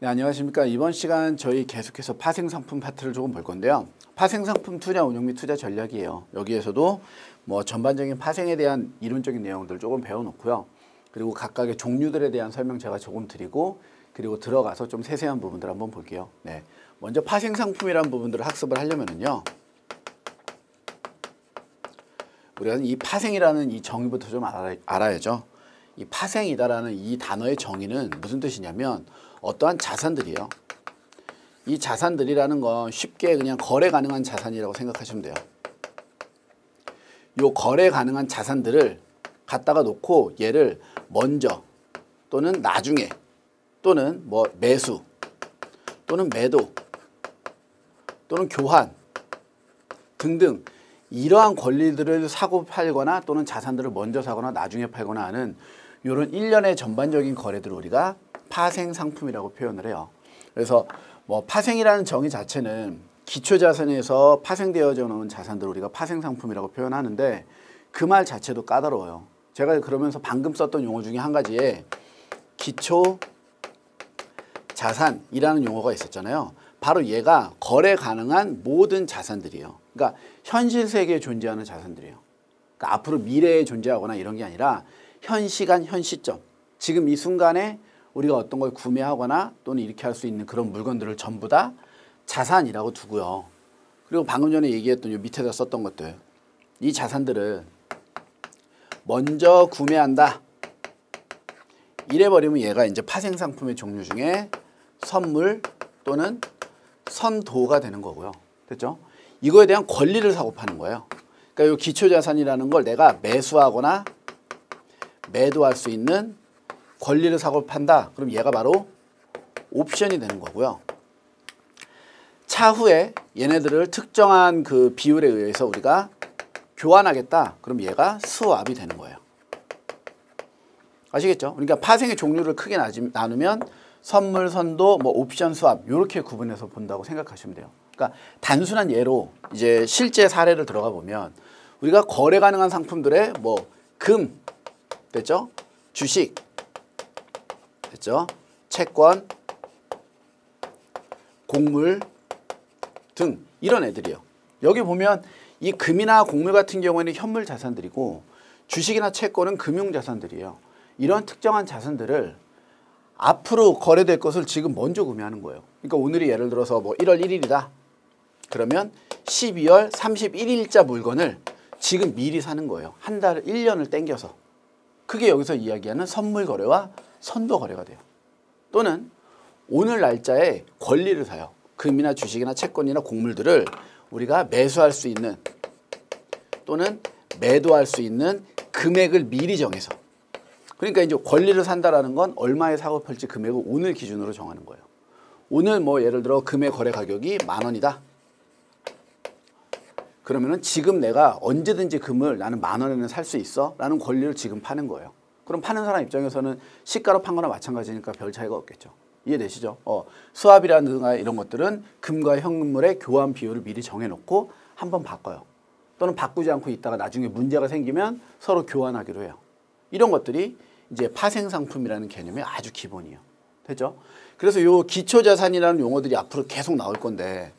네, 안녕하십니까. 이번 시간 저희 계속해서 파생상품 파트를 조금 볼 건데요. 파생상품 투자 운용 및 투자 전략이에요. 여기에서도 뭐 전반적인 파생에 대한 이론적인 내용들 조금 배워놓고요. 그리고 각각의 종류들에 대한 설명 제가 조금 드리고, 그리고 들어가서 좀 세세한 부분들 한번 볼게요. 네, 먼저 파생상품이라는 부분들을 학습을 하려면은요, 우리가 이 파생이라는 이 정의부터 좀 알아야죠. 이 파생이다라는 이 단어의 정의는 무슨 뜻이냐면 어떠한 자산들이에요. 이 자산들이라는 건 쉽게 그냥 거래 가능한 자산이라고 생각하시면 돼요. 요 거래 가능한 자산들을 갖다가 놓고 얘를 먼저 또는 나중에 또는 뭐 매수 또는 매도 또는 교환 등등 이러한 권리들을 사고 팔거나 또는 자산들을 먼저 사거나 나중에 팔거나 하는 이런 일련의 전반적인 거래들을 우리가 파생상품이라고 표현을 해요. 그래서 뭐 파생이라는 정의 자체는 기초자산에서 파생되어져 놓은 자산들을 우리가 파생상품이라고 표현하는데 그 말 자체도 까다로워요. 제가 그러면서 방금 썼던 용어 중에 한 가지에 기초자산이라는 용어가 있었잖아요. 바로 얘가 거래 가능한 모든 자산들이에요. 그러니까 현실 세계에 존재하는 자산들이에요. 그러니까 앞으로 미래에 존재하거나 이런 게 아니라 현 시간, 현 시점, 지금 이 순간에 우리가 어떤 걸 구매하거나 또는 이렇게 할 수 있는 그런 물건들을 전부 다 자산이라고 두고요. 그리고 방금 전에 얘기했던 요 밑에다 썼던 것들, 이 자산들을 먼저 구매한다. 이래버리면 얘가 이제 파생상품의 종류 중에 선물 또는 선도가 되는 거고요. 됐죠? 이거에 대한 권리를 사고 파는 거예요. 그러니까 요 기초자산이라는 걸 내가 매수하거나 매도할 수 있는 권리를 사고 판다. 그럼 얘가 바로 옵션이 되는 거고요. 차후에 얘네들을 특정한 그 비율에 의해서 우리가 교환하겠다. 그럼 얘가 스왑이 되는 거예요. 아시겠죠? 그러니까 파생의 종류를 크게 나누면 선물, 선도, 뭐 옵션, 스왑 이렇게 구분해서 본다고 생각하시면 돼요. 그러니까 단순한 예로 이제 실제 사례를 들어가 보면 우리가 거래 가능한 상품들의 뭐 금, 됐죠? 주식, 됐죠? 채권, 곡물 등 이런 애들이요. 여기 보면 이 금이나 곡물 같은 경우에는 현물 자산들이고 주식이나 채권은 금융 자산들이에요. 이런 특정한 자산들을 앞으로 거래될 것을 지금 먼저 구매하는 거예요. 그러니까 오늘이 예를 들어서 뭐 1월 1일이다. 그러면 12월 31일자 물건을 지금 미리 사는 거예요. 한 달, 1년을 땡겨서. 그게 여기서 이야기하는 선물 거래와 선도 거래가 돼요. 또는 오늘 날짜에 권리를 사요. 금이나 주식이나 채권이나 곡물들을 우리가 매수할 수 있는 또는 매도할 수 있는 금액을 미리 정해서. 그러니까 이제 권리를 산다라는 건 얼마에 사고 팔지 금액을 오늘 기준으로 정하는 거예요. 오늘 뭐 예를 들어 금의 거래 가격이 10,000원이다. 그러면은 지금 내가 언제든지 금을 나는 10,000원에는 살 수 있어 라는 권리를 지금 파는 거예요. 그럼 파는 사람 입장에서는 시가로 판 거나 마찬가지니까 별 차이가 없겠죠. 이해되시죠? 스왑이라든가 이런 것들은 금과 현물의 교환 비율을 미리 정해놓고 한번 바꿔요. 또는 바꾸지 않고 있다가 나중에 문제가 생기면 서로 교환하기로 해요. 이런 것들이 이제 파생상품이라는 개념의 아주 기본이에요. 됐죠? 그래서 요 기초자산이라는 용어들이 앞으로 계속 나올 건데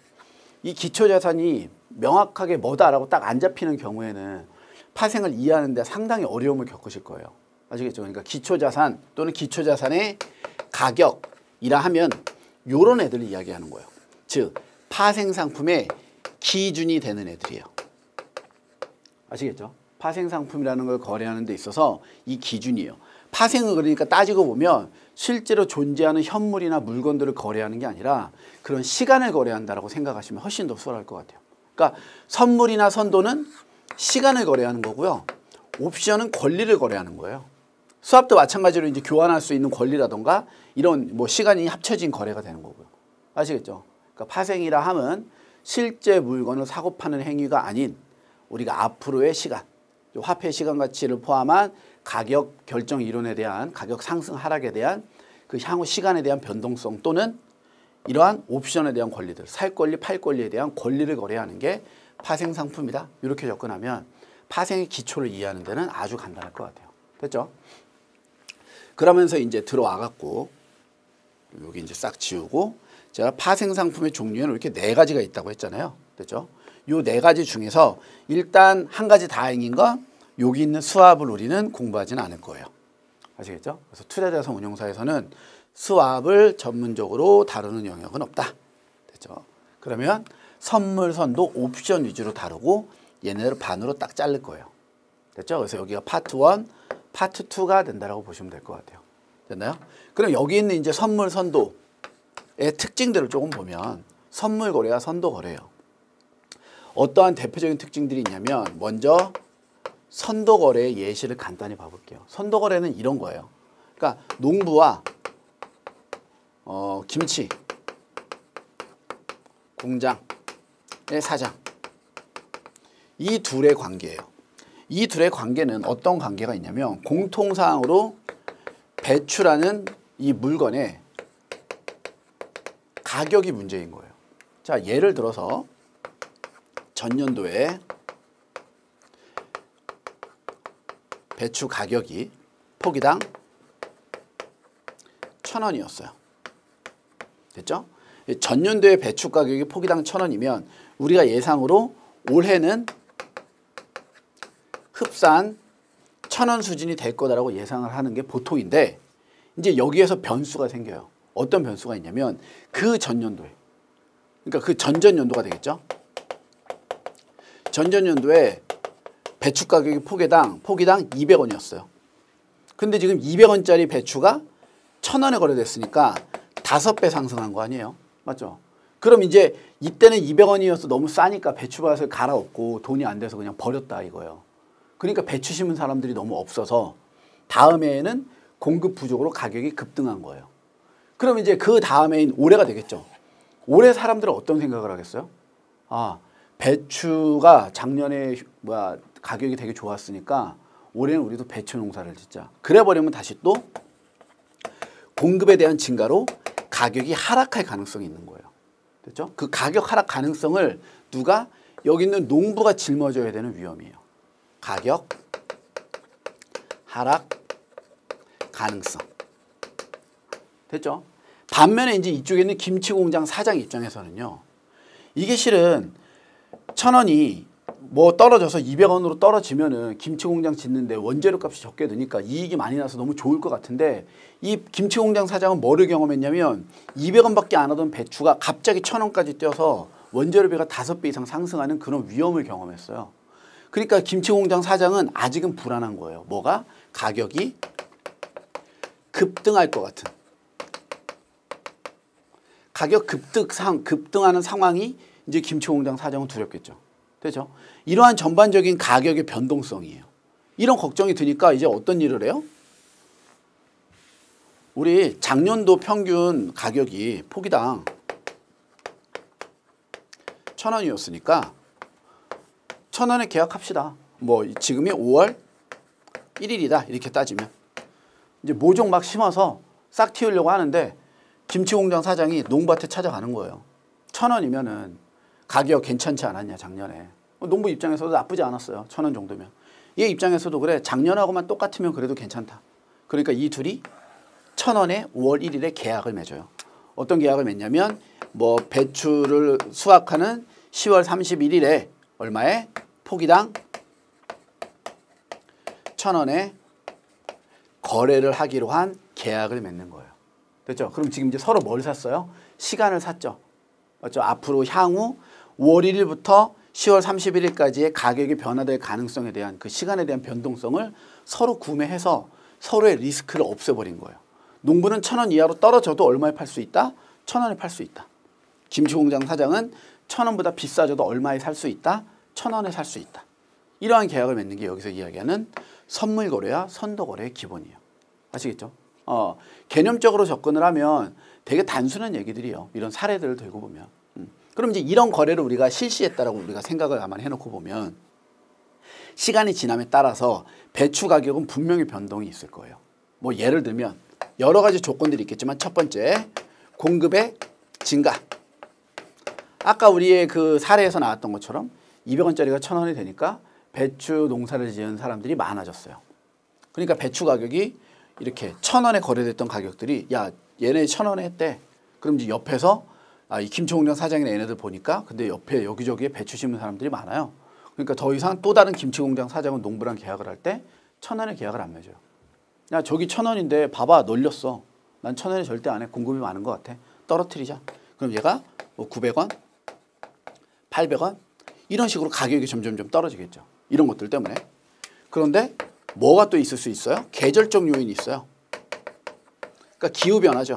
이 기초자산이 명확하게 뭐다라고 딱 안 잡히는 경우에는 파생을 이해하는 데 상당히 어려움을 겪으실 거예요. 아시겠죠? 그러니까 기초자산 또는 기초자산의 가격이라 하면 요런 애들을 이야기하는 거예요. 즉 파생상품의 기준이 되는 애들이에요. 아시겠죠? 파생상품이라는 걸 거래하는 데 있어서 이 기준이에요. 파생을 그러니까 따지고 보면 실제로 존재하는 현물이나 물건들을 거래하는 게 아니라 그런 시간을 거래한다라고 생각하시면 훨씬 더 수월할 것 같아요. 그러니까 선물이나 선도는 시간을 거래하는 거고요. 옵션은 권리를 거래하는 거예요. 스왑도 마찬가지로 이제 교환할 수 있는 권리라던가 이런 뭐 시간이 합쳐진 거래가 되는 거고요. 아시겠죠? 그러니까 파생이라 함은 실제 물건을 사고 파는 행위가 아닌 우리가 앞으로의 시간, 화폐 시간 가치를 포함한 가격 결정 이론에 대한 가격 상승 하락에 대한 그 향후 시간에 대한 변동성 또는 이러한 옵션에 대한 권리들, 살 권리, 팔 권리에 대한 권리를 거래하는 게 파생 상품이다. 이렇게 접근하면 파생의 기초를 이해하는 데는 아주 간단할 것 같아요. 됐죠? 그러면서 이제 들어와 갖고 여기 이제 싹 지우고 제가 파생상품의 종류에는 이렇게 4가지가 있다고 했잖아요. 됐죠? 요 4가지 중에서 일단 한 가지 다행인 건 여기 있는 스왑을 우리는 공부하지는 않을 거예요. 아시겠죠? 그래서 투자자산 운용사에서는 스왑을 전문적으로 다루는 영역은 없다. 됐죠? 그러면 선물, 선도, 옵션 위주로 다루고 얘네를 반으로 딱 자를 거예요. 됐죠? 그래서 여기가 파트 1, 파트 2가 된다라고 보시면 될 것 같아요. 됐나요? 그럼 여기 있는 이제 선물, 선도의 특징들을 조금 보면 선물 거래와 선도 거래예요. 어떠한 대표적인 특징들이 있냐면 먼저 선도 거래의 예시를 간단히 봐볼게요. 선도 거래는 이런 거예요. 그러니까 농부와 김치 공장의 사장, 이 둘의 관계예요. 이 둘의 관계는 어떤 관계가 있냐면 공통사항으로 배추라는 이 물건의 가격이 문제인 거예요. 자, 예를 들어서 전년도에 배추 가격이 포기당 1,000원이었어요. 됐죠? 전년도에 배추 가격이 포기당 1,000원이면 우리가 예상으로 올해는 흡사한 1,000원 수준이 될 거다라고 예상을 하는 게 보통인데 이제 여기에서 변수가 생겨요. 어떤 변수가 있냐면 그 전년도에, 그러니까 그 전전년도가 되겠죠. 전전년도에 배추 가격이 포기당 200원이었어요. 근데 지금 200원짜리 배추가 1,000원에 거래됐으니까 5배 상승한 거 아니에요? 맞죠? 그럼 이제 이때는 200원이어서 너무 싸니까 배추밭을 갈아엎고 돈이 안 돼서 그냥 버렸다 이거예요. 그러니까 배추 심은 사람들이 너무 없어서 다음 해에는 공급 부족으로 가격이 급등한 거예요. 그럼 이제 그 다음 해인 올해가 되겠죠. 올해 사람들은 어떤 생각을 하겠어요? 아, 배추가 작년에 가격이 되게 좋았으니까 올해는 우리도 배추 농사를 짓자. 그래 버리면 다시 또 공급에 대한 증가로 가격이 하락할 가능성이 있는 거예요. 됐죠? 그 가격 하락 가능성을 누가? 여기 있는 농부가 짊어져야 되는 위험이에요. 가격 하락 가능성. 됐죠? 반면에 이제 이쪽에 있는 김치 공장 사장 입장에서는요. 이게 실은 1,000원이 뭐 떨어져서 200원으로 떨어지면은 김치 공장 짓는데 원재료 값이 적게 드니까 이익이 많이 나서 너무 좋을 것 같은데 이 김치 공장 사장은 뭐를 경험했냐면 200원밖에 안 하던 배추가 갑자기 1,000원까지 뛰어서 원재료비가 5배 이상 상승하는 그런 위험을 경험했어요. 그러니까 김치 공장 사장은 아직은 불안한 거예요. 뭐가? 가격이 급등할 것 같은. 가격 급등하는 상황이 이제 김치 공장 사장은 두렵겠죠. 되죠? 이러한 전반적인 가격의 변동성이에요. 이런 걱정이 드니까 이제 어떤 일을 해요? 우리 작년도 평균 가격이 포기당 1,000원이었으니까 1,000원에 계약합시다. 뭐 지금이 5월 1일이다. 이렇게 따지면 이제 모종 막 심어서 싹 틔우려고 하는데 김치 공장 사장이 농부한테 찾아가는 거예요. 1,000원이면은 가격 괜찮지 않았냐 작년에. 농부 입장에서도 나쁘지 않았어요. 1,000원 정도면. 얘 입장에서도 그래 작년하고만 똑같으면 그래도 괜찮다. 그러니까 이 둘이 1,000원에 5월 1일에 계약을 맺어요. 어떤 계약을 맺냐면 뭐 배추를 수확하는 10월 31일에 얼마에? 포기당 1,000원에 거래를 하기로 한 계약을 맺는 거예요. 됐죠? 그럼 지금 이제 서로 뭘 샀어요? 시간을 샀죠. 맞죠? 앞으로 향후 5월 1일부터 10월 31일까지의 가격이 변화될 가능성에 대한 그 시간에 대한 변동성을 서로 구매해서 서로의 리스크를 없애버린 거예요. 농부는 1,000원 이하로 떨어져도 얼마에 팔 수 있다? 1,000원에 팔 수 있다. 김치 공장 사장은 1,000원보다 비싸져도 얼마에 살 수 있다? 1,000원에 살 수 있다. 이러한 계약을 맺는 게 여기서 이야기하는 선물 거래와 선도 거래의 기본이에요. 아시겠죠? 개념적으로 접근을 하면 되게 단순한 얘기들이에요. 이런 사례들을 들고 보면. 그럼 이제 이런 거래를 우리가 실시했다라고 우리가 생각을 아마 해놓고 보면 시간이 지남에 따라서 배추 가격은 분명히 변동이 있을 거예요. 뭐 예를 들면 여러 가지 조건들이 있겠지만 첫 번째 공급의 증가. 아까 우리의 그 사례에서 나왔던 것처럼 200원짜리가 1,000원이 되니까 배추 농사를 지은 사람들이 많아졌어요. 그러니까 배추 가격이 이렇게 1,000원에 거래됐던 가격들이 야 얘네 1,000원에 했대. 그럼 이제 옆에서 이 김치공장 사장이나 얘네들 보니까 근데 옆에 여기저기에 배추 심은 사람들이 많아요. 그러니까 더 이상 또 다른 김치공장 사장은 농부랑 계약을 할 때 1,000원에 계약을 안 맺어요. 야 저기 1,000원인데 봐봐 놀렸어. 난 1,000원에 절대 안 해. 공급이 많은 것 같아. 떨어뜨리자. 그럼 얘가 뭐 900원, 800원 이런 식으로 가격이 점점점 떨어지겠죠. 이런 것들 때문에. 그런데 뭐가 또 있을 수 있어요? 계절적 요인이 있어요. 그러니까 기후변화죠.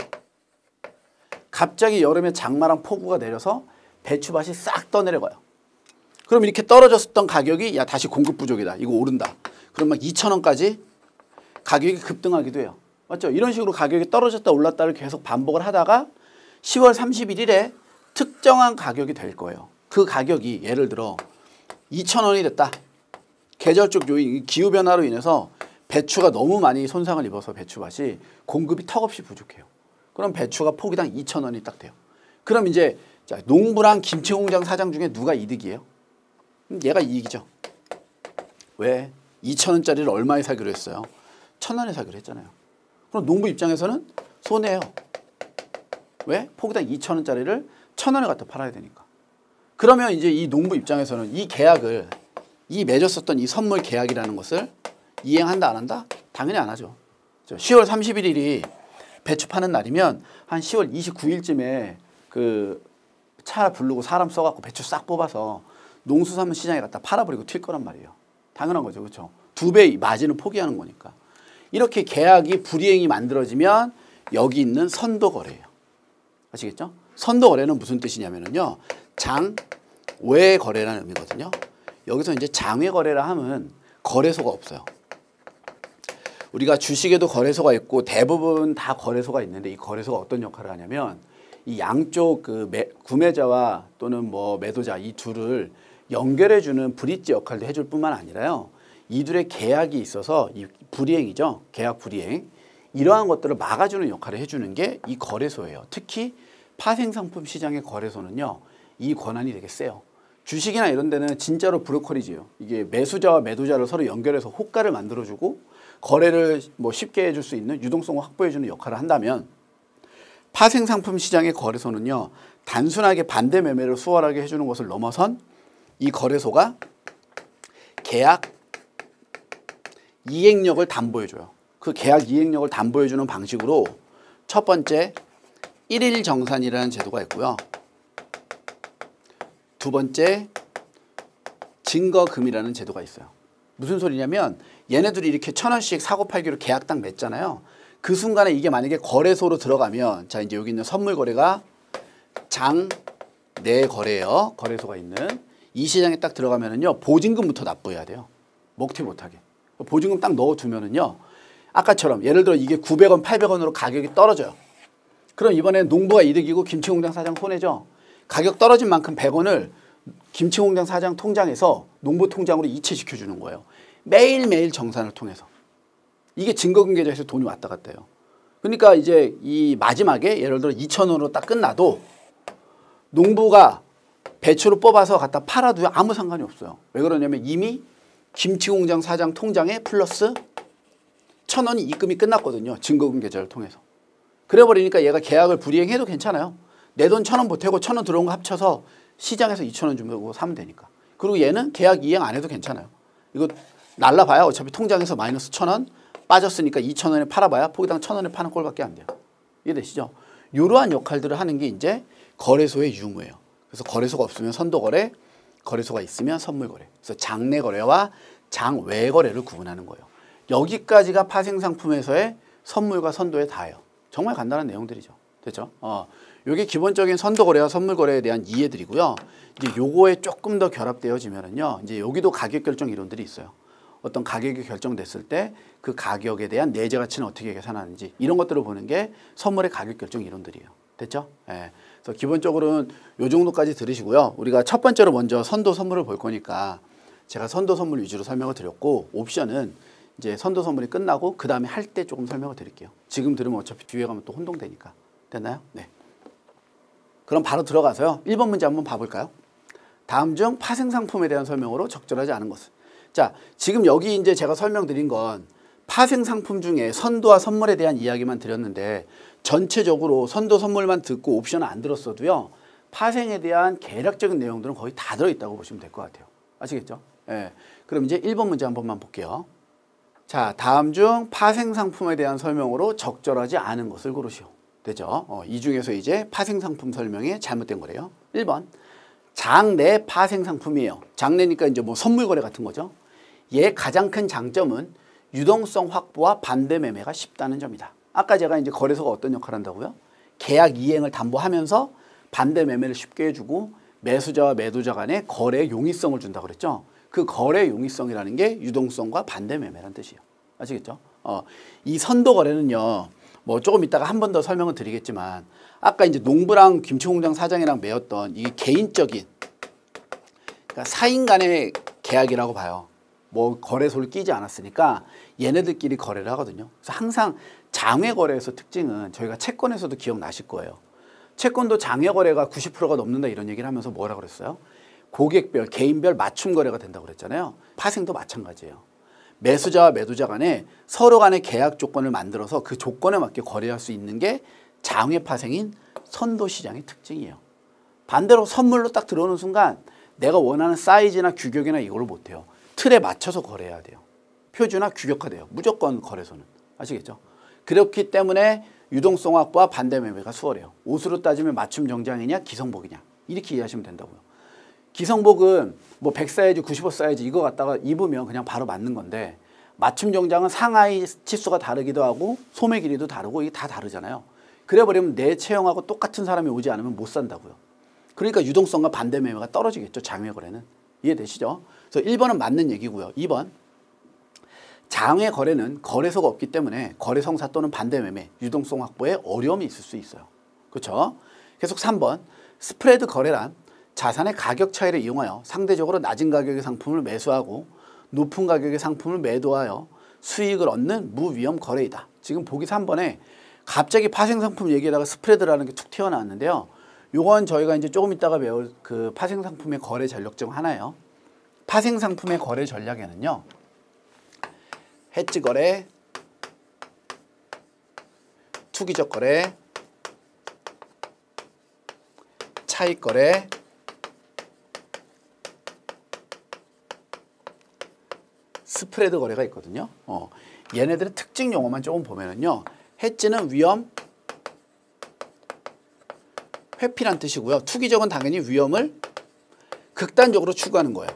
갑자기 여름에 장마랑 폭우가 내려서 배추밭이 싹 떠내려가요. 그럼 이렇게 떨어졌었던 가격이 야 다시 공급 부족이다. 이거 오른다. 그럼 막 2,000원까지 가격이 급등하기도 해요. 맞죠? 이런 식으로 가격이 떨어졌다 올랐다를 계속 반복을 하다가 10월 31일에 특정한 가격이 될 거예요. 그 가격이 예를 들어 2,000원이 됐다. 계절적 요인, 기후변화로 인해서 배추가 너무 많이 손상을 입어서 배추밭이 공급이 턱없이 부족해요. 그럼 배추가 포기당 2,000원이 딱 돼요. 그럼 이제 자, 농부랑 김치공장 사장 중에 누가 이득이에요? 얘가 이익이죠. 왜? 2,000원짜리를 얼마에 사기로 했어요? 1,000원에 사기로 했잖아요. 그럼 농부 입장에서는 손해예요. 왜? 포기당 2,000원짜리를 1,000원에 갖다 팔아야 되니까. 그러면 이제 이 농부 입장에서는 이 계약을 이 맺었었던 이 선물 계약이라는 것을 이행한다 안 한다? 당연히 안 하죠. 10월 31일이 배추 파는 날이면 한 10월 29일쯤에 그 차 부르고 사람 써갖고 배추 싹 뽑아서 농수산물 시장에 갖다 팔아버리고 튈 거란 말이에요. 당연한 거죠. 그렇죠? 2배 마진을 포기하는 거니까. 이렇게 계약이 불이행이 만들어지면 여기 있는 선도거래예요. 아시겠죠? 선도거래는 무슨 뜻이냐면요. 장외 거래라는 의미거든요. 여기서 이제 장외 거래라 하면 거래소가 없어요. 우리가 주식에도 거래소가 있고 대부분 다 거래소가 있는데 이 거래소가 어떤 역할을 하냐면 이 양쪽 그 구매자와 또는 뭐 매도자 이 둘을 연결해주는 브릿지 역할도 해줄 뿐만 아니라요. 이둘의 계약이 있어서 이 불이행이죠. 계약 불이행. 이러한 것들을 막아주는 역할을 해주는 게 이 거래소예요. 특히 파생상품 시장의 거래소는요. 이 권한이 되게 세요. 주식이나 이런 데는 진짜로 브로커리지요. 이게 매수자와 매도자를 서로 연결해서 호가를 만들어주고 거래를 뭐 쉽게 해줄 수 있는 유동성을 확보해주는 역할을 한다면 파생상품 시장의 거래소는요. 단순하게 반대 매매를 수월하게 해주는 것을 넘어선 이 거래소가 계약 이행력을 담보해줘요. 그 계약 이행력을 담보해주는 방식으로 첫 번째 1일 정산이라는 제도가 있고요. 두 번째 증거금이라는 제도가 있어요. 무슨 소리냐면 얘네들이 이렇게 1,000원씩 사고팔기로 계약당 맺잖아요. 그 순간에 이게 만약에 거래소로 들어가면 자 이제 여기 있는 선물 거래가 장내 거래예요. 거래소가 있는 이 시장에 딱 들어가면은요 보증금부터 납부해야 돼요. 먹튀 못하게. 보증금 딱 넣어두면은요 아까처럼 예를 들어 이게 900원, 800원으로 가격이 떨어져요. 그럼 이번엔 농부가 이득이고 김치공장 사장 손해죠. 가격 떨어진 만큼 100원을 김치공장 사장 통장에서 농부 통장으로 이체시켜 주는 거예요. 매일매일 정산을 통해서. 이게 증거금 계좌에서 돈이 왔다 갔다 해요. 그러니까 이제 이 마지막에 예를 들어 2,000원으로 딱 끝나도 농부가 배추를 뽑아서 갖다 팔아도 아무 상관이 없어요. 왜 그러냐면 이미 김치공장 사장 통장에 플러스 1,000원이 입금이 끝났거든요. 증거금 계좌를 통해서. 그래버리니까 얘가 계약을 불이행해도 괜찮아요. 내 돈 1,000원 보태고 1,000원 들어온 거 합쳐서 시장에서 2,000원 주고 사면 되니까. 그리고 얘는 계약 이행 안 해도 괜찮아요. 이거 날라봐야 어차피 통장에서 마이너스 1,000원 빠졌으니까 2,000원에 팔아봐야 포기당 1,000원에 파는 꼴밖에 안 돼요. 이해되시죠? 이러한 역할들을 하는 게 이제 거래소의 유무예요. 그래서 거래소가 없으면 선도거래, 거래소가 있으면 선물거래. 그래서 장내 거래와 장외 거래를 구분하는 거예요. 여기까지가 파생상품에서의 선물과 선도의 다예요. 정말 간단한 내용들이죠. 됐죠? 요게 기본적인 선도거래와 선물거래에 대한 이해들이고요. 이제 요거에 조금 더 결합되어지면은요. 이제 여기도 가격 결정 이론들이 있어요. 어떤 가격이 결정됐을 때 그 가격에 대한 내재 가치는 어떻게 계산하는지 이런 것들을 보는 게 선물의 가격 결정 이론들이에요. 됐죠? 예. 그래서 기본적으로는 요 정도까지 들으시고요. 우리가 첫 번째로 먼저 선도 선물을 볼 거니까 제가 선도 선물 위주로 설명을 드렸고 옵션은 이제 선도 선물이 끝나고 그 다음에 할 때 조금 설명을 드릴게요. 지금 들으면 어차피 뒤에 가면 또 혼동되니까. 됐나요? 네. 그럼 바로 들어가서요. 1번 문제 한번 봐볼까요? 다음 중 파생상품에 대한 설명으로 적절하지 않은 것은. 자, 지금 여기 이제 제가 설명드린 건 파생 상품 중에 선도와 선물에 대한 이야기만 드렸는데 전체적으로 선도 선물만 듣고 옵션을 안 들었어도요. 파생에 대한 개략적인 내용들은 거의 다 들어있다고 보시면 될 것 같아요. 아시겠죠? 예. 그럼 이제 1번 문제 한 번만 볼게요. 자, 다음 중 파생 상품에 대한 설명으로 적절하지 않은 것을 고르시오. 되죠? 이 중에서 이제 파생 상품 설명이 잘못된 거래요. 1번. 장내 파생 상품이에요. 장내니까 이제 뭐 선물 거래 같은 거죠. 얘 가장 큰 장점은 유동성 확보와 반대 매매가 쉽다는 점이다. 아까 제가 이제 거래소가 어떤 역할을 한다고요? 계약 이행을 담보하면서 반대 매매를 쉽게 해주고 매수자와 매도자 간의 거래 용이성을 준다고 그랬죠. 그 거래 용이성이라는 게 유동성과 반대 매매라는 뜻이에요. 아시겠죠? 이 선도 거래는요. 뭐 조금 이따가 한 번 더 설명을 드리겠지만 아까 이제 농부랑 김치공장 사장이랑 맺었던 이게 개인적인 그러니까 사인 간의 계약이라고 봐요. 뭐 거래소를 끼지 않았으니까 얘네들끼리 거래를 하거든요. 그래서 항상 장외 거래에서 특징은 저희가 채권에서도 기억나실 거예요. 채권도 장외 거래가 90%가 넘는다 이런 얘기를 하면서 뭐라 그랬어요? 고객별, 개인별 맞춤 거래가 된다고 그랬잖아요. 파생도 마찬가지예요. 매수자와 매도자 간에 서로 간의 계약 조건을 만들어서 그 조건에 맞게 거래할 수 있는 게 장외 파생인 선도 시장의 특징이에요. 반대로 선물로 딱 들어오는 순간 내가 원하는 사이즈나 규격이나 이걸 못해요. 틀에 맞춰서 거래해야 돼요. 표준화 규격화돼요. 무조건 거래소는. 아시겠죠? 그렇기 때문에 유동성 확보와 반대 매매가 수월해요. 옷으로 따지면 맞춤 정장이냐 기성복이냐 이렇게 이해하시면 된다고요. 기성복은 뭐 100 사이즈, 95 사이즈 이거 갖다가 입으면 그냥 바로 맞는 건데 맞춤 정장은 상하이 치수가 다르기도 하고 소매 길이도 다르고 이게 다 다르잖아요. 그래버리면 내 체형하고 똑같은 사람이 오지 않으면 못 산다고요. 그러니까 유동성과 반대 매매가 떨어지겠죠. 장외 거래는. 이해되시죠? 그래서 1번은 맞는 얘기고요. 2번. 장외 거래는 거래소가 없기 때문에 거래성사 또는 반대 매매, 유동성 확보에 어려움이 있을 수 있어요. 그렇죠? 계속 3번. 스프레드 거래란 자산의 가격 차이를 이용하여 상대적으로 낮은 가격의 상품을 매수하고 높은 가격의 상품을 매도하여 수익을 얻는 무위험 거래이다. 지금 보기 3번에 갑자기 파생상품 얘기에다가 스프레드라는 게 툭 튀어나왔는데요. 요건 저희가 이제 조금 있다가 배울 그 파생상품의 거래 전략 중 하나예요. 파생상품의 거래 전략에는요. 해지 거래, 투기적 거래, 차익 거래, 스프레드 거래가 있거든요. 얘네들의 특징 용어만 조금 보면은요. 해지는 위험, 회피란 뜻이고요. 투기적은 당연히 위험을 극단적으로 추구하는 거예요.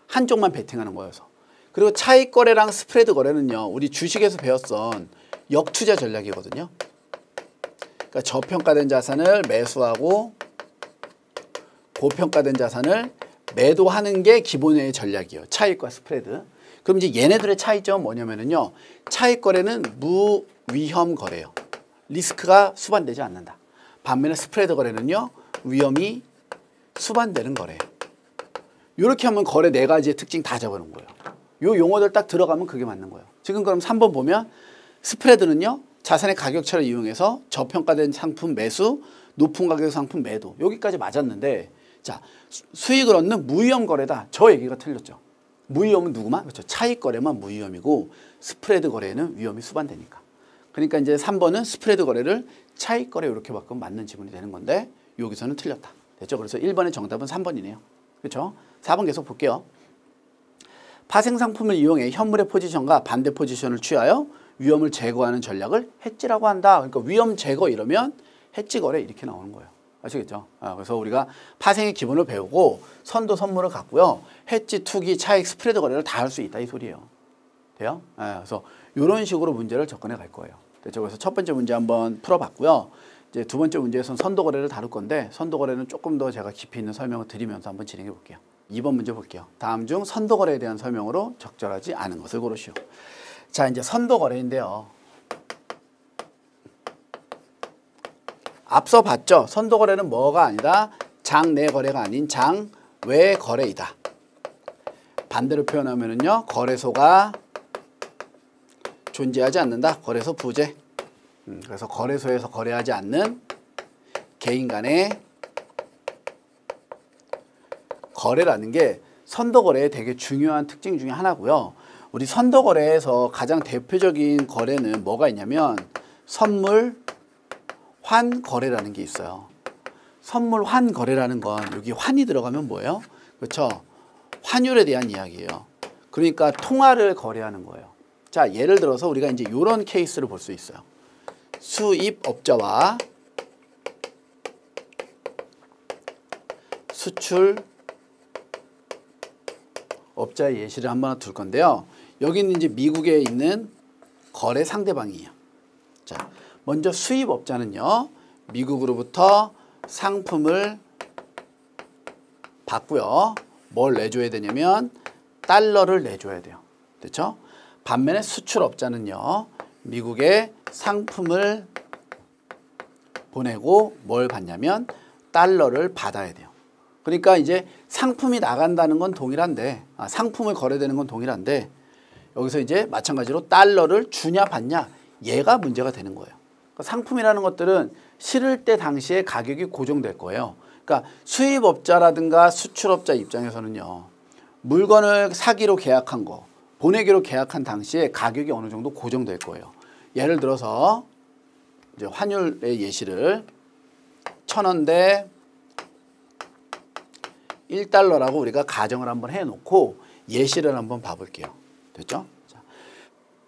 한쪽만 베팅하는 거여서. 그리고 차익 거래랑 스프레드 거래는요. 우리 주식에서 배웠던 역투자 전략이거든요. 그러니까 저평가된 자산을 매수하고 고평가된 자산을 매도하는 게 기본의 전략이에요. 차익과 스프레드. 그럼 이제 얘네들의 차이점은 뭐냐면요. 차익 거래는 무위험 거래예요. 리스크가 수반되지 않는다. 반면에 스프레드 거래는요. 위험이 수반되는 거래예요. 이렇게 하면 거래 4가지의 특징 다 잡아놓은 거예요. 요 용어들 딱 들어가면 그게 맞는 거예요. 지금 그럼 3번 보면 스프레드는요. 자산의 가격차를 이용해서 저평가된 상품 매수, 높은 가격의 상품 매도. 여기까지 맞았는데 자 수익을 얻는 무위험 거래다. 저 얘기가 틀렸죠. 무위험은 누구만? 그렇죠. 차익 거래만 무위험이고 스프레드 거래에는 위험이 수반되니까. 그러니까 이제 3번은 스프레드 거래를 차익 거래 이렇게 바꾸면 맞는 지문이 되는 건데 여기서는 틀렸다. 됐죠? 그래서 1번의 정답은 3번이네요. 그렇죠? 4번 계속 볼게요. 파생 상품을 이용해 현물의 포지션과 반대 포지션을 취하여 위험을 제거하는 전략을 해지라고 한다. 그러니까 위험 제거 이러면 해지 거래 이렇게 나오는 거예요. 아시겠죠? 그래서 우리가 파생의 기본을 배우고 선도 선물을 갖고요. 해지, 투기, 차익, 스프레드 거래를 다 할 수 있다 이 소리예요. 돼요? 그래서 이런 식으로 문제를 접근해 갈 거예요. 됐죠? 그래서 첫 번째 문제 한번 풀어봤고요. 이제 두 번째 문제에서는 선도 거래를 다룰 건데 선도 거래는 조금 더 제가 깊이 있는 설명을 드리면서 한번 진행해 볼게요. 2번 문제 볼게요. 다음 중 선도 거래에 대한 설명으로 적절하지 않은 것을 고르시오. 자, 이제 선도 거래인데요. 앞서 봤죠? 선도 거래는 뭐가 아니라 장내 거래가 아닌 장외 거래이다. 반대로 표현하면은요. 거래소가 존재하지 않는다. 거래소 부재. 그래서 거래소에서 거래하지 않는 개인 간의 거래라는 게 선도 거래의 되게 중요한 특징 중에 하나고요. 우리 선도거래에서 가장 대표적인 거래는 뭐가 있냐면 선물 환거래라는 게 있어요. 선물 환거래라는 건 여기 환이 들어가면 뭐예요? 그렇죠? 환율에 대한 이야기예요. 그러니까 통화를 거래하는 거예요. 자, 예를 들어서 우리가 이제 이런 케이스를 볼 수 있어요. 수입업자와 수출업자의 예시를 한번 둘 건데요. 여기는 이제 미국에 있는 거래 상대방이에요. 자, 먼저 수입업자는요, 미국으로부터 상품을 받고요. 뭘 내줘야 되냐면 달러를 내줘야 돼요. 됐죠? 반면에 수출업자는요, 미국에 상품을 보내고 뭘 받냐면 달러를 받아야 돼요. 그러니까 이제 상품이 나간다는 건 동일한데, 상품을 거래되는 건 동일한데, 여기서 이제 마찬가지로 달러를 주냐 받냐, 얘가 문제가 되는 거예요. 그러니까 상품이라는 것들은 실을 때 당시에 가격이 고정될 거예요. 그러니까 수입업자라든가 수출업자 입장에서는요, 물건을 사기로 계약한 거, 보내기로 계약한 당시에 가격이 어느 정도 고정될 거예요. 예를 들어서 이제 환율의 예시를 1,000원 대 1달러라고 우리가 가정을 한번 해놓고 예시를 한번 봐볼게요. 됐죠? 자,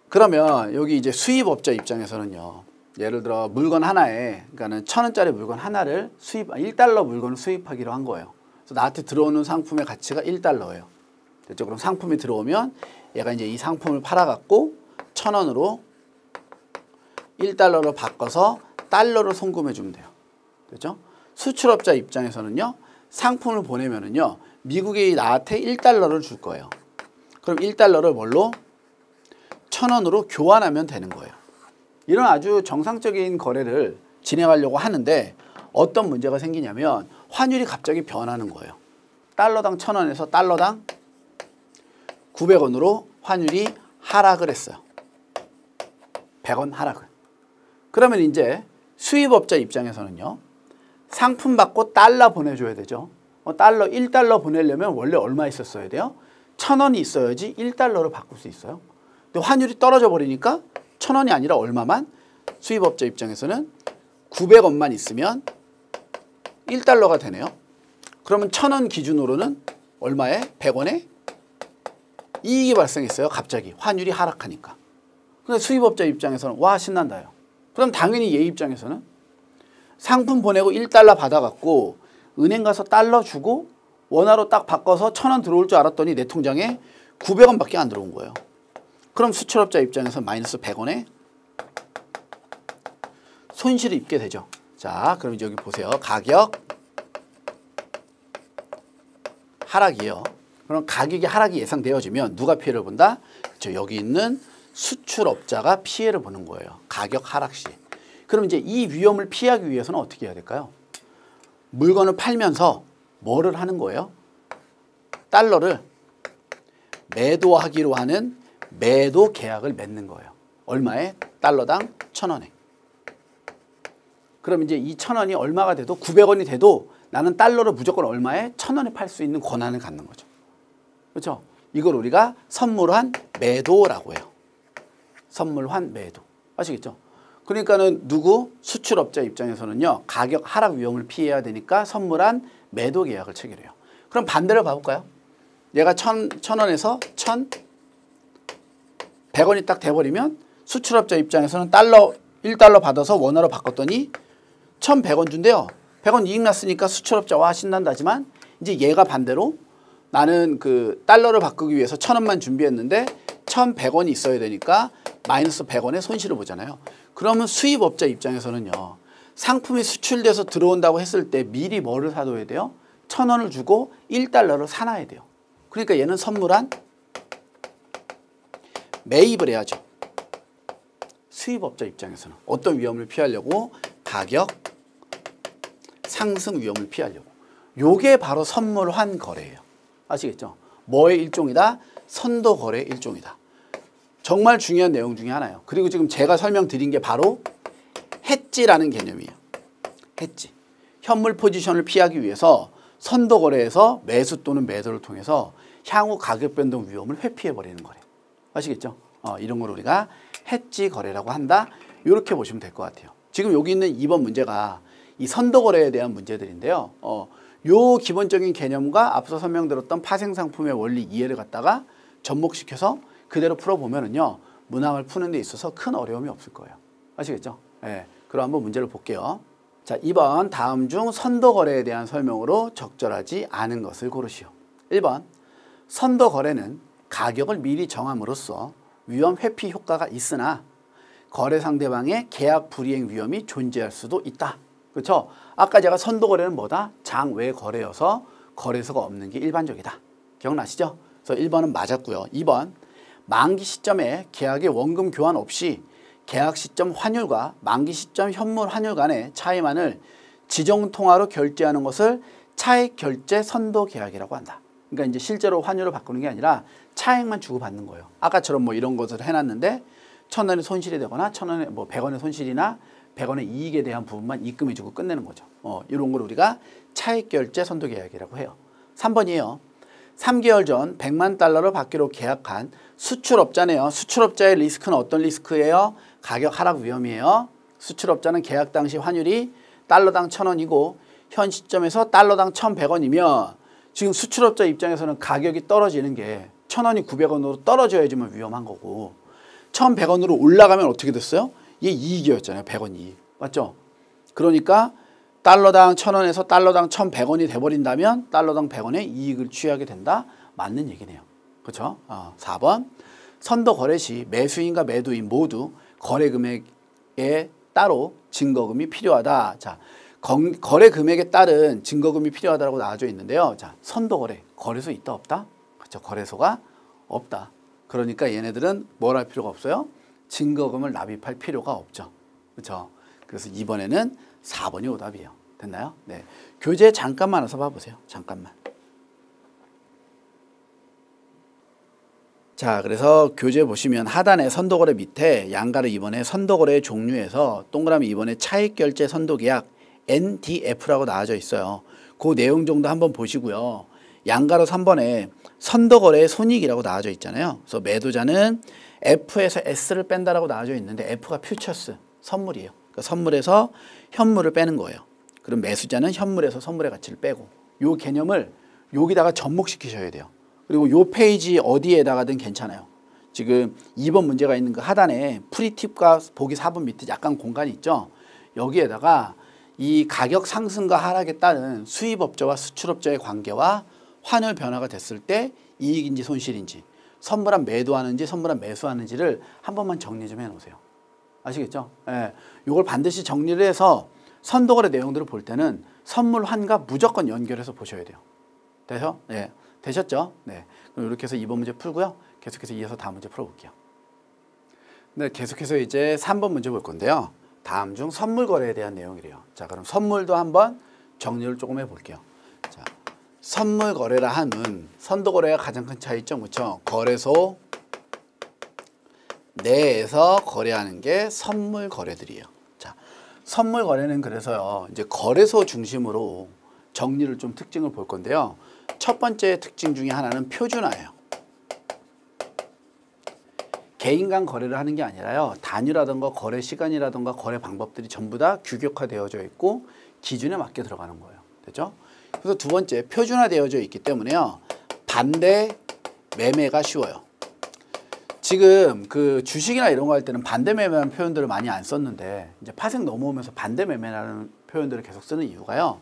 그러면 여기 이제 수입업자 입장에서는요, 예를 들어 물건 하나에, 그러니까는 1,000원짜리 물건 하나를 1달러 물건을 수입하기로 한 거예요. 그래서 나한테 들어오는 상품의 가치가 1달러예요. 됐죠? 그럼 상품이 들어오면 얘가 이제 이 상품을 팔아갖고 1,000원으로 1달러로 바꿔서 달러로 송금해 주면 돼요. 됐죠? 수출업자 입장에서는요, 상품을 보내면은요, 미국이 나한테 1달러를 줄 거예요. 그럼 1달러를 뭘로? 1,000원으로 교환하면 되는 거예요. 이런 아주 정상적인 거래를 진행하려고 하는데 어떤 문제가 생기냐면 환율이 갑자기 변하는 거예요. 달러당 1,000원에서 달러당 900원으로 환율이 하락을 했어요. 100원 하락을. 그러면 이제 수입업자 입장에서는요, 상품 받고 달러 보내줘야 되죠. 1달러 보내려면 원래 얼마 있었어야 돼요? 1,000원이 있어야지 1달러를 바꿀 수 있어요. 근데 환율이 떨어져 버리니까 1,000원이 아니라 얼마만? 수입업자 입장에서는 900원만 있으면 1달러가 되네요. 그러면 1,000원 기준으로는 얼마에? 100원에 이익이 발생했어요. 갑자기 환율이 하락하니까. 근데 수입업자 입장에서는 와, 신난다요. 그럼 당연히 얘 입장에서는 상품 보내고 1달러 받아갖고 은행 가서 달러 주고 원화로 딱 바꿔서 1,000원 들어올 줄 알았더니 내 통장에 900원밖에 안 들어온 거예요. 그럼 수출업자 입장에서 마이너스 100원에 손실을 입게 되죠. 자, 그럼 여기 보세요. 가격 하락이에요. 그럼 가격이 하락이 예상되어지면 누가 피해를 본다? 그렇죠. 여기 있는 수출업자가 피해를 보는 거예요. 가격 하락 시. 그럼 이제 이 위험을 피하기 위해서는 어떻게 해야 될까요? 물건을 팔면서 뭐를 하는 거예요? 달러를 매도하기로 하는 매도 계약을 맺는 거예요. 얼마에? 달러당 1,000원에. 그럼 이제 이 1,000원이 얼마가 돼도 900원이 돼도 나는 달러를 무조건 얼마에? 1,000원에 팔 수 있는 권한을 갖는 거죠. 그렇죠? 이걸 우리가 선물환 매도라고 해요. 선물환 매도. 아시겠죠? 그러니까는 누구? 수출업자 입장에서는요, 가격 하락 위험을 피해야 되니까 선물환 매도 계약을 체결해요. 그럼 반대로 봐볼까요? 얘가 1,000원에서 1,100원이 딱 돼버리면 수출업자 입장에서는 1달러 받아서 원화로 바꿨더니 1,100원 준대요. 100원 이익 났으니까 수출업자 와 신난다지만 이제 얘가 반대로 나는 그 달러를 바꾸기 위해서 1,000원만 준비했는데 1,100원이 있어야 되니까 마이너스 100원의 손실을 보잖아요. 그러면 수입업자 입장에서는요, 상품이 수출돼서 들어온다고 했을 때 미리 뭐를 사둬야 돼요? 1,000원을 주고 1달러를 사놔야 돼요. 그러니까 얘는 선물한 매입을 해야죠. 수입업자 입장에서는 어떤 위험을 피하려고? 가격 상승 위험을 피하려고. 요게 바로 선물환 거래예요. 아시겠죠? 뭐의 일종이다? 선도 거래의 일종이다. 정말 중요한 내용 중에 하나예요. 그리고 지금 제가 설명드린 게 바로 해지라는 개념이에요. 해지. 현물 포지션을 피하기 위해서 선도 거래에서 매수 또는 매도를 통해서 향후 가격 변동 위험을 회피해 버리는 거래요. 아시겠죠? 이런 걸 우리가 해지 거래라고 한다. 이렇게 보시면 될 것 같아요. 지금 여기 있는 2번 문제가 이 선도 거래에 대한 문제들인데요. 요 기본적인 개념과 앞서 설명드렸던 파생상품의 원리 이해를 갖다가 접목시켜서 그대로 풀어보면은요, 문항을 푸는 데 있어서 큰 어려움이 없을 거예요. 아시겠죠? 예. 그럼 한번 문제를 볼게요. 자, 2번 다음 중 선도 거래에 대한 설명으로 적절하지 않은 것을 고르시오. 1번 선도 거래는 가격을 미리 정함으로써 위험 회피 효과가 있으나 거래 상대방의 계약 불이행 위험이 존재할 수도 있다. 그렇죠? 아까 제가 선도 거래는 뭐다? 장외 거래여서 거래소가 없는 게 일반적이다. 기억나시죠? 그래서 1번은 맞았고요. 2번 만기 시점에 계약의 원금 교환 없이 계약 시점 환율과 만기 시점 현물 환율 간의 차이만을 지정통화로 결제하는 것을 차액 결제 선도 계약이라고 한다. 그러니까 이제 실제로 환율을 바꾸는 게 아니라 차액만 주고받는 거예요. 아까처럼 뭐 이런 것을 해놨는데 1,000원의 손실이 되거나 1,000원의 뭐 100원의 손실이나 100원의 이익에 대한 부분만 입금해주고 끝내는 거죠. 이런 걸 우리가 차액 결제 선도 계약이라고 해요. 3번이에요. 3개월 전 100만 달러를 받기로 계약한 수출업자네요. 수출업자의 리스크는 어떤 리스크예요? 가격 하락 위험이에요. 수출업자는 계약 당시 환율이 달러당 1,000원이고 현 시점에서 달러당 1,100원이면 지금 수출업자 입장에서는 가격이 떨어지는 게 1,000원이 900원으로 떨어져야지만 위험한 거고 1,100원으로 올라가면 어떻게 됐어요? 이게 이익이었잖아요. 100원 이익. 맞죠? 그러니까 달러당 1,000원에서 달러당 1,100원이 돼버린다면 달러당 100원의 이익을 취하게 된다. 맞는 얘기네요. 그렇죠? 4번 선도 거래 시 매수인과 매도인 모두 거래 금액에 따로 증거금이 필요하다. 자, 거래 금액에 따른 증거금이 필요하다고 나와져 있는데요. 자, 선도 거래, 거래소 있다 없다? 그렇죠? 거래소가 없다. 그러니까 얘네들은 뭘 할 필요가 없어요? 증거금을 납입할 필요가 없죠. 그렇죠? 그래서 이번에는 4번이 오답이에요. 됐나요? 네. 교재 잠깐만 와서 봐보세요. 잠깐만. 자, 그래서 교재 보시면 하단에 선도거래 밑에 양가로 2번에 선도거래의 종류에서 동그라미 2번에 차익결제 선도계약 NDF라고 나와져 있어요. 그 내용 정도 한번 보시고요. 양가로 3번에 선도거래의 손익이라고 나와져 있잖아요. 그래서 매도자는 F에서 S를 뺀다라고 나와져 있는데 F가 퓨처스, 선물이에요. 그러니까 선물에서 현물을 빼는 거예요. 그럼 매수자는 현물에서 선물의 가치를 빼고 요 개념을 여기다가 접목시키셔야 돼요. 그리고 요 페이지 어디에다가든 괜찮아요. 지금 2번 문제가 있는 그 하단에 프리팁과 보기 4번 밑에 약간 공간이 있죠. 여기에다가 이 가격 상승과 하락에 따른 수입업자와 수출업자의 관계와 환율 변화가 됐을 때 이익인지 손실인지 선물한 매도하는지 선물한 매수하는지를 한 번만 정리 좀 해놓으세요. 아시겠죠? 예, 이걸 반드시 정리를 해서 선도거래 내용들을 볼 때는 선물환과 무조건 연결해서 보셔야 돼요. 돼서? 네. 되셨죠? 네. 그럼 이렇게 해서 2번 문제 풀고요. 계속해서 이어서 다음 문제 풀어볼게요. 네, 계속해서 이제 3번 문제 볼 건데요. 다음 중 선물 거래에 대한 내용이래요. 자, 그럼 선물도 한번 정리를 조금 해볼게요. 자, 선물 거래라 함은 선도 거래가 가장 큰 차이점, 그렇죠? 거래소 내에서 거래하는 게 선물 거래들이에요. 자, 선물 거래는 그래서요, 이제 거래소 중심으로 정리를 좀 특징을 볼 건데요. 첫 번째 특징 중에 하나는 표준화예요. 개인 간 거래를 하는 게 아니라요. 단위라든가 거래 시간이라든가 거래 방법들이 전부 다 규격화되어져 있고 기준에 맞게 들어가는 거예요. 됐죠? 그래서 두 번째, 표준화되어져 있기 때문에요. 반대 매매가 쉬워요. 지금 그 주식이나 이런 거 할 때는 반대 매매라는 표현들을 많이 안 썼는데 이제 파생 넘어오면서 반대 매매라는 표현들을 계속 쓰는 이유가요.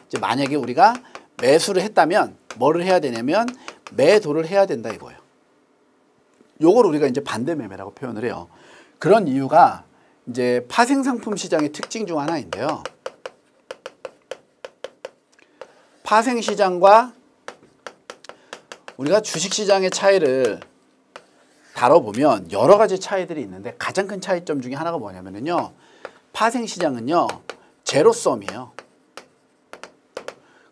이제 만약에 우리가 매수를 했다면 뭐를 해야 되냐면 매도를 해야 된다 이거예요. 요걸 우리가 이제 반대 매매라고 표현을 해요. 그런 이유가 이제 파생 상품 시장의 특징 중 하나인데요. 파생 시장과 우리가 주식 시장의 차이를 다뤄보면 여러 가지 차이들이 있는데 가장 큰 차이점 중에 하나가 뭐냐면요. 파생 시장은요. 제로섬이에요.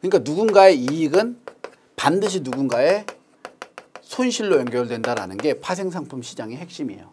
그러니까 누군가의 이익은 반드시 누군가의 손실로 연결된다라는 게 파생상품 시장의 핵심이에요.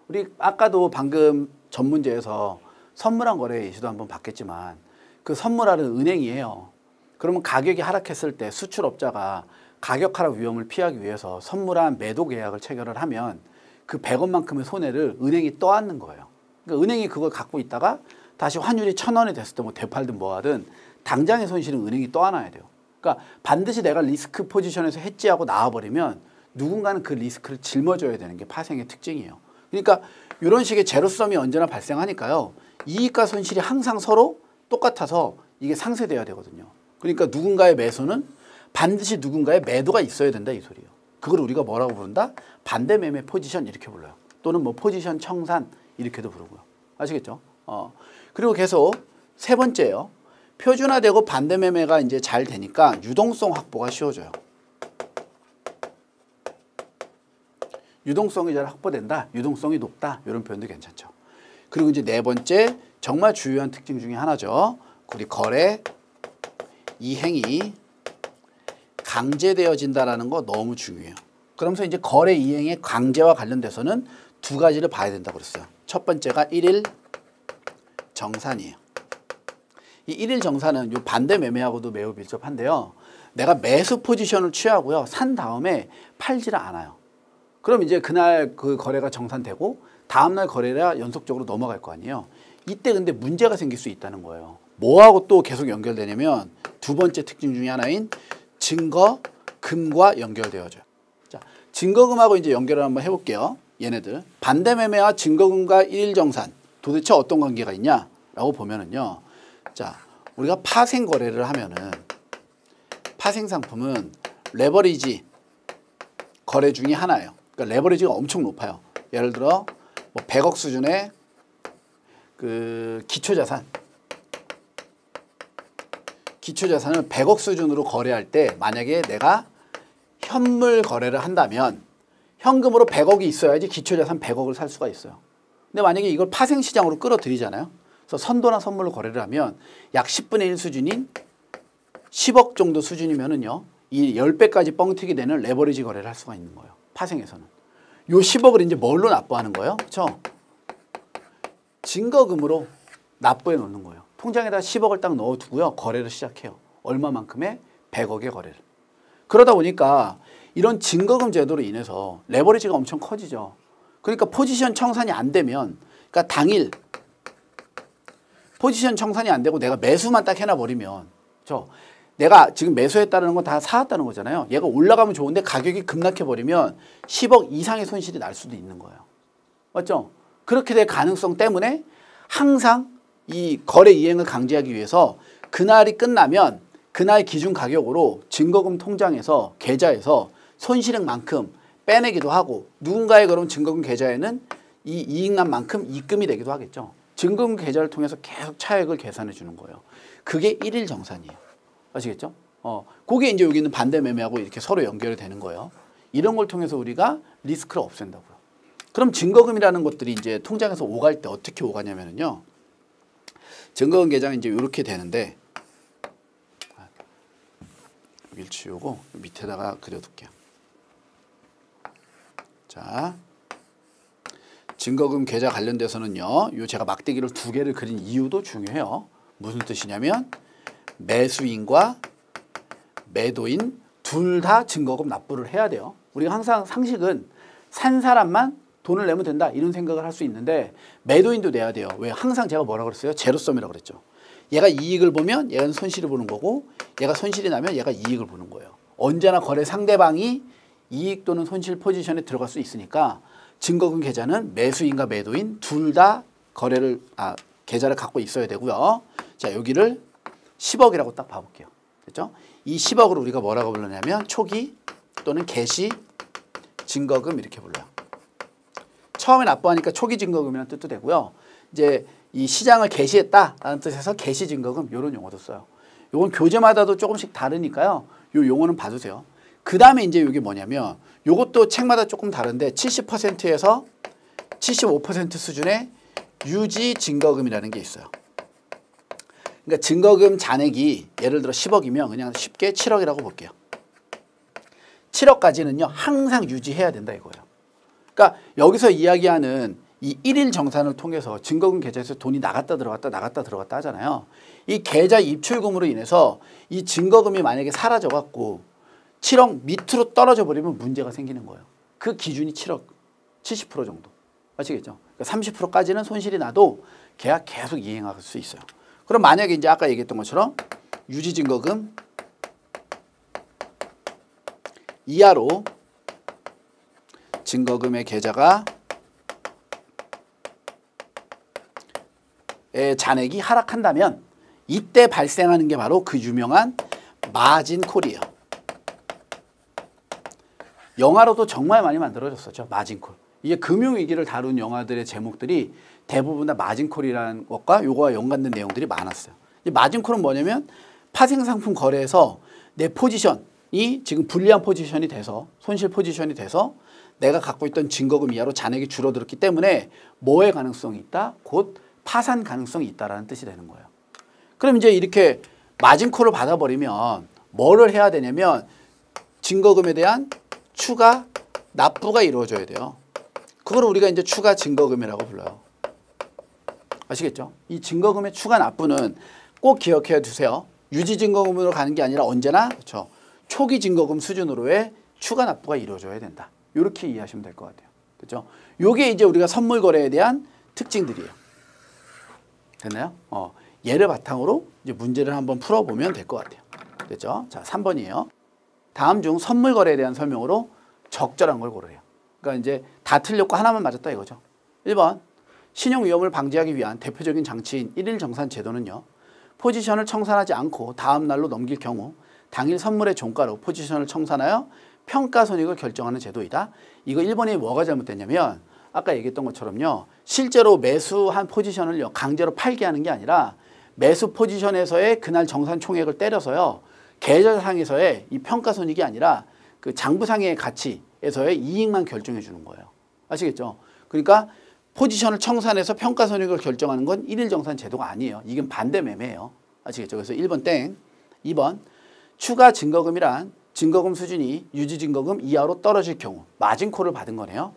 우리 아까도 방금 전 문제에서 선물한 거래 예시도 한번 봤겠지만 그 선물하는 은행이에요. 그러면 가격이 하락했을 때 수출업자가 가격 하락 위험을 피하기 위해서 선물한 매도 계약을 체결을 하면 그 100원만큼의 손해를 은행이 떠안는 거예요. 그러니까 은행이 그걸 갖고 있다가 다시 환율이 1,000원이 됐을 때 뭐 되팔든 뭐 하든 당장의 손실은 은행이 떠안아야 돼요. 그러니까 반드시 내가 리스크 포지션에서 해지하고 나와버리면 누군가는 그 리스크를 짊어져야 되는 게 파생의 특징이에요. 그러니까 이런 식의 제로섬이 언제나 발생하니까요. 이익과 손실이 항상 서로 똑같아서 이게 상쇄돼야 되거든요. 그러니까 누군가의 매수는 반드시 누군가의 매도가 있어야 된다 이 소리예요. 그걸 우리가 뭐라고 부른다? 반대 매매 포지션 이렇게 불러요. 또는 뭐 포지션 청산 이렇게도 부르고요. 아시겠죠? 그리고 계속 세 번째요. 표준화되고 반대 매매가 이제 잘 되니까 유동성 확보가 쉬워져요. 유동성이 잘 확보된다. 유동성이 높다. 이런 표현도 괜찮죠. 그리고 이제 네 번째 정말 주요한 특징 중에 하나죠. 우리 거래 이행이 강제되어진다라는 거 너무 중요해요. 그러면서 이제 거래 이행의 강제와 관련돼서는 두 가지를 봐야 된다고 그랬어요. 첫 번째가 일일 정산이에요. 이 일일 정산은 요 반대 매매하고도 매우 밀접한데요. 내가 매수 포지션을 취하고요. 산 다음에 팔지를 않아요. 그럼 이제 그날 그 거래가 정산되고 다음날 거래가 연속적으로 넘어갈 거 아니에요. 이때 근데 문제가 생길 수 있다는 거예요. 뭐하고 또 계속 연결되냐면 두 번째 특징 중에 하나인 증거금과 연결되어져요. 자, 증거금하고 이제 연결을 한번 해볼게요. 얘네들 반대 매매와 증거금과 일일 정산 도대체 어떤 관계가 있냐라고 보면은요. 자, 우리가 파생 거래를 하면은 파생 상품은 레버리지 거래 중에 하나예요. 그러니까 레버리지가 엄청 높아요. 예를 들어 뭐 100억 수준의 그 기초자산을 100억 수준으로 거래할 때 만약에 내가 현물 거래를 한다면 현금으로 100억이 있어야지 기초자산 100억을 살 수가 있어요. 근데 만약에 이걸 파생시장으로 끌어들이잖아요. 그래서 선도나 선물로 거래를 하면 약 10분의 1 수준인 10억 정도 수준이면은요. 이 10배까지 뻥튀기 되는 레버리지 거래를 할 수가 있는 거예요. 파생에서는. 요 10억을 이제 뭘로 납부하는 거예요? 그렇죠? 증거금으로 납부해 놓는 거예요. 통장에다 10억을 딱 넣어두고요. 거래를 시작해요. 얼마만큼의 100억의 거래를. 그러다 보니까 이런 증거금 제도로 인해서 레버리지가 엄청 커지죠. 그러니까 포지션 청산이 안 되면 그러니까 당일 포지션 청산이 안 되고 내가 매수만 딱 해놔버리면 내가 지금 매수했다는 건 다 사왔다는 거잖아요. 얘가 올라가면 좋은데 가격이 급락해버리면 10억 이상의 손실이 날 수도 있는 거예요. 맞죠? 그렇게 될 가능성 때문에 항상 이 거래 이행을 강제하기 위해서 그날이 끝나면 그날 기준 가격으로 증거금 통장에서 계좌에서 손실액만큼 빼내기도 하고 누군가의 그런 증거금 계좌에는 이 이익난 만큼 입금이 되기도 하겠죠. 증거금 계좌를 통해서 계속 차액을 계산해 주는 거예요. 그게 일일 정산이에요. 아시겠죠? 그게 이제 여기 있는 반대 매매하고 이렇게 서로 연결이 되는 거예요. 이런 걸 통해서 우리가 리스크를 없앤다고요. 그럼 증거금이라는 것들이 이제 통장에서 오갈 때 어떻게 오가냐면요. 증거금 계좌는 이제 이렇게 되는데 여기를 지우고 밑에다가 그려둘게요. 자, 증거금 계좌 관련돼서는요. 요 제가 막대기를 두 개를 그린 이유도 중요해요. 무슨 뜻이냐면 매수인과 매도인 둘 다 증거금 납부를 해야 돼요. 우리가 항상 상식은 산 사람만 돈을 내면 된다 이런 생각을 할 수 있는데 매도인도 내야 돼요. 왜? 항상 제가 뭐라고 그랬어요? 제로섬이라고 그랬죠. 얘가 이익을 보면 얘는 손실을 보는 거고 얘가 손실이 나면 얘가 이익을 보는 거예요. 언제나 거래 상대방이 이익 또는 손실 포지션에 들어갈 수 있으니까 증거금 계좌는 매수인과 매도인 둘 다 계좌를 갖고 있어야 되고요. 자, 여기를 10억이라고 딱 봐볼게요. 됐죠? 이 10억을 우리가 뭐라고 불러냐면 초기 또는 개시 증거금 이렇게 불러요. 처음에 납부하니까 초기 증거금이라는 뜻도 되고요. 이제 이 시장을 개시했다라는 뜻에서 개시 증거금 이런 용어도 써요. 요건 교재마다도 조금씩 다르니까요. 요 용어는 봐주세요. 그 다음에 이제 이게 뭐냐면 요것도 책마다 조금 다른데 70%에서 75% 수준의 유지 증거금이라는 게 있어요. 그러니까 증거금 잔액이 예를 들어 10억이면 그냥 쉽게 7억이라고 볼게요. 7억까지는요. 항상 유지해야 된다 이거예요. 그러니까 여기서 이야기하는 이 일일 정산을 통해서 증거금 계좌에서 돈이 나갔다 들어갔다 하잖아요. 이 계좌 입출금으로 인해서 이 증거금이 만약에 사라져 갖고 7억 밑으로 떨어져 버리면 문제가 생기는 거예요. 그 기준이 7억. 70% 정도. 아시겠죠? 그러니까 30%까지는 손실이 나도 계약 계속 이행할 수 있어요. 그럼 만약에 이제 아까 얘기했던 것처럼 유지증거금 이하로 증거금의 계좌가 잔액이 하락한다면 이때 발생하는 게 바로 그 유명한 마진콜이에요. 영화로도 정말 많이 만들어졌었죠. 마진콜. 이게 금융위기를 다룬 영화들의 제목들이 대부분 다 마진콜이라는 것과 요거와 연관된 내용들이 많았어요. 이 마진콜은 뭐냐면 파생상품 거래에서 내 포지션이 지금 불리한 포지션이 돼서 손실 포지션이 돼서 내가 갖고 있던 증거금 이하로 잔액이 줄어들었기 때문에 뭐의 가능성이 있다? 곧 파산 가능성이 있다라는 뜻이 되는 거예요. 그럼 이제 이렇게 마진콜을 받아버리면 뭐를 해야 되냐면 증거금에 대한 추가 납부가 이루어져야 돼요. 그걸 우리가 이제 추가 증거금이라고 불러요. 아시겠죠? 이 증거금의 추가 납부는 꼭 기억해 두세요. 유지 증거금으로 가는 게 아니라 언제나 그렇죠. 초기 증거금 수준으로의 추가 납부가 이루어져야 된다. 이렇게 이해하시면 될 것 같아요. 그렇죠? 요게 이제 우리가 선물 거래에 대한 특징들이에요. 됐나요? 얘를 바탕으로 이제 문제를 한번 풀어보면 될 것 같아요. 됐죠? 자, 3번이에요. 다음 중 선물 거래에 대한 설명으로 적절한 걸 고르래요. 그러니까 이제 다 틀렸고 하나만 맞았다 이거죠. 1번 신용 위험을 방지하기 위한 대표적인 장치인 일일 정산 제도는요. 포지션을 청산하지 않고 다음 날로 넘길 경우 당일 선물의 종가로 포지션을 청산하여 평가 손익을 결정하는 제도이다. 이거 1번이 뭐가 잘못됐냐면 아까 얘기했던 것처럼요. 실제로 매수한 포지션을요. 강제로 팔게 하는 게 아니라 매수 포지션에서의 그날 정산 총액을 때려서요. 계좌상에서의 이 평가 손익이 아니라 그 장부상의 가치에서의 이익만 결정해 주는 거예요. 아시겠죠? 그러니까 포지션을 청산해서 평가 손익을 결정하는 건 일일 정산 제도가 아니에요. 이건 반대 매매예요. 아시겠죠? 그래서 1번 땡. 2번 추가 증거금이란 증거금 수준이 유지 증거금 이하로 떨어질 경우 마진콜을 받은 거네요.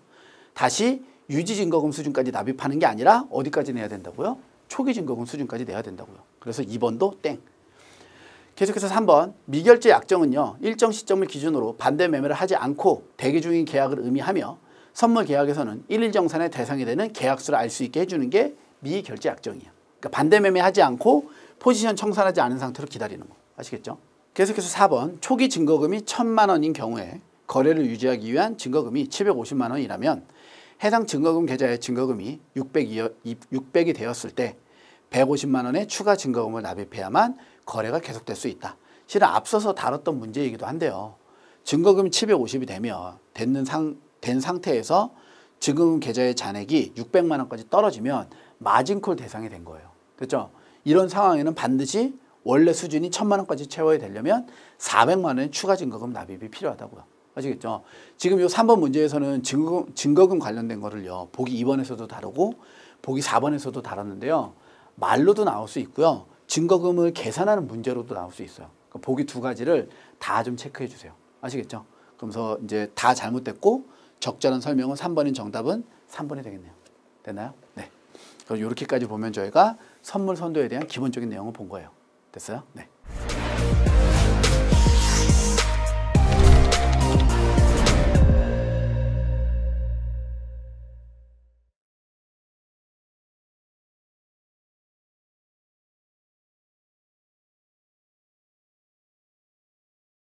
다시 유지 증거금 수준까지 납입하는 게 아니라 어디까지 내야 된다고요? 초기 증거금 수준까지 내야 된다고요. 그래서 2번도 땡. 계속해서 3번 미결제 약정은요. 일정 시점을 기준으로 반대 매매를 하지 않고 대기 중인 계약을 의미하며 선물 계약에서는 일일 정산의 대상이 되는 계약수를 알 수 있게 해주는 게 미결제 약정이에요. 그러니까 반대 매매하지 않고 포지션 청산하지 않은 상태로 기다리는 거. 아시겠죠? 계속해서 4번 초기 증거금이 1,000만 원인 경우에 거래를 유지하기 위한 증거금이 750만 원이라면 해당 증거금 계좌의 증거금이 600이 되었을 때 150만 원의 추가 증거금을 납입해야만 거래가 계속될 수 있다. 실은 앞서서 다뤘던 문제이기도 한데요. 증거금이 750이 된 상태에서 증거금 계좌의 잔액이 600만 원까지 떨어지면 마진콜 대상이 된 거예요. 됐죠? 이런 상황에는 반드시 원래 수준이 1,000만 원까지 채워야 되려면 400만 원의 추가 증거금 납입이 필요하다고요. 아시겠죠? 지금 이 3번 문제에서는 증거금 관련된 거를요. 보기 2번에서도 다루고 보기 4번에서도 다뤘는데요. 말로도 나올 수 있고요. 증거금을 계산하는 문제로도 나올 수 있어요. 그러니까 보기 두 가지를 다 좀 체크해 주세요. 아시겠죠? 그러면서 이제 다 잘못됐고 적절한 설명은 3번인 정답은 3번이 되겠네요. 됐나요? 네. 그럼 이렇게까지 보면 저희가 선물 선도에 대한 기본적인 내용을 본 거예요. 됐어요? 네.